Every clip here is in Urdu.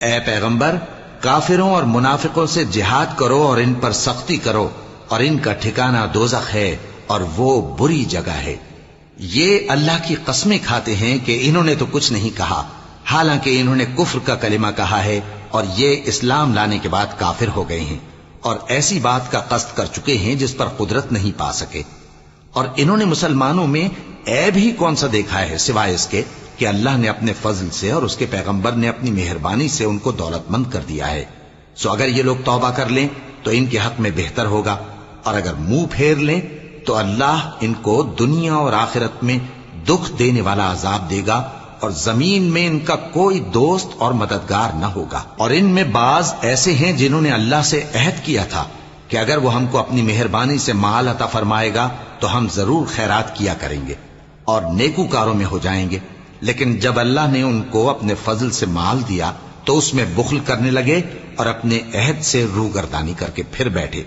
اے پیغمبر، کافروں اور منافقوں سے جہاد کرو اور ان پر سختی کرو، اور ان کا ٹھکانہ دوزخ ہے اور وہ بری جگہ ہے۔ یہ اللہ کی قسمیں کھاتے ہیں کہ انہوں نے تو کچھ نہیں کہا، حالانکہ انہوں نے کفر کا کلمہ کہا ہے اور یہ اسلام لانے کے بعد کافر ہو گئے ہیں، اور ایسی بات کا قصد کر چکے ہیں جس پر قدرت نہیں پا سکے۔ اور انہوں نے مسلمانوں میں عیب ہی کون سا دیکھا ہے سوائے اس کے کہ اللہ نے اپنے فضل سے اور اس کے پیغمبر نے اپنی مہربانی سے ان کو دولت مند کر دیا ہے۔ سو اگر یہ لوگ توبہ کر لیں تو ان کے حق میں بہتر ہوگا، اور اگر منہ پھیر لیں تو اللہ ان کو دنیا اور آخرت میں دکھ دینے والا عذاب دے گا، اور زمین میں ان کا کوئی دوست اور مددگار نہ ہوگا۔ اور ان میں بعض ایسے ہیں جنہوں نے اللہ سے عہد کیا تھا کہ اگر وہ ہم کو اپنی مہربانی سے مال عطا فرمائے گا تو ہم ضرور خیرات کیا کریں گے اور نیکوکاروں میں ہو جائیں گے، لیکن جب اللہ نے ان کو اپنے فضل سے مال دیا تو اس میں بخل کرنے لگے اور اپنے عہد سے روگردانی کر کے پھر بیٹھے۔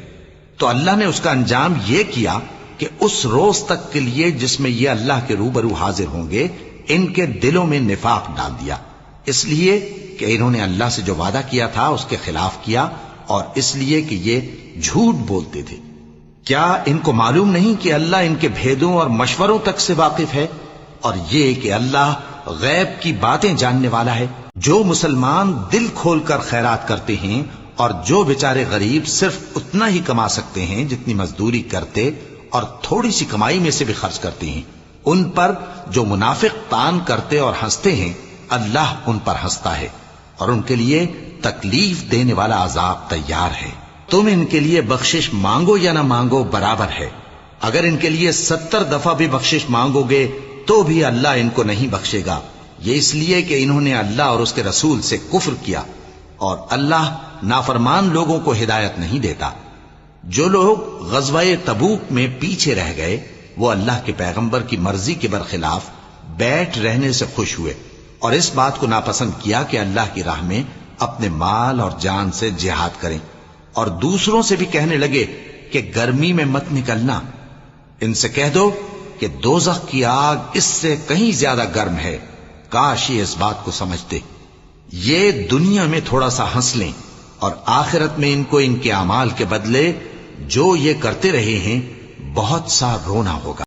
تو اللہ نے اس کا انجام یہ کیا کہ اس روز تک کے لیے جس میں یہ اللہ کے روبرو حاضر ہوں گے ان کے دلوں میں نفاق ڈال دیا، اس لیے کہ انہوں نے اللہ سے جو وعدہ کیا تھا اس کے خلاف کیا، اور اس لیے کہ یہ جھوٹ بولتے تھے۔ کیا ان کو معلوم نہیں کہ اللہ ان کے بھیدوں اور مشوروں تک سے واقف ہے، اور یہ کہ اللہ غیب کی باتیں جاننے والا ہے؟ جو مسلمان دل کھول کر خیرات کرتے ہیں اور جو بیچارے غریب صرف اتنا ہی کما سکتے ہیں جتنی مزدوری کرتے اور تھوڑی سی کمائی میں سے بھی خرچ کرتے ہیں، ان پر جو منافق تان کرتے اور ہنستے ہیں اللہ ان پر ہنستا ہے، اور ان کے لیے تکلیف دینے والا عذاب تیار ہے۔ تم ان کے لیے بخشش مانگو یا نہ مانگو برابر ہے، اگر ان کے لیے 70 دفعہ بھی بخشش مانگو گے تو بھی اللہ ان کو نہیں بخشے گا، یہ اس لیے کہ انہوں نے اللہ اور اس کے رسول سے کفر کیا، اور اللہ نافرمان لوگوں کو ہدایت نہیں دیتا۔ جو لوگ غزوہ تبوک میں پیچھے رہ گئے وہ اللہ کے پیغمبر کی مرضی کے برخلاف بیٹھ رہنے سے خوش ہوئے، اور اس بات کو ناپسند کیا کہ اللہ کی راہ میں اپنے مال اور جان سے جہاد کریں، اور دوسروں سے بھی کہنے لگے کہ گرمی میں مت نکلنا۔ ان سے کہہ دو کہ دوزخ کی آگ اس سے کہیں زیادہ گرم ہے، کاش یہ اس بات کو سمجھتے۔ یہ دنیا میں تھوڑا سا ہنس لیں اور آخرت میں ان کو ان کے اعمال کے بدلے جو یہ کرتے رہے ہیں بہت سا رونا ہوگا۔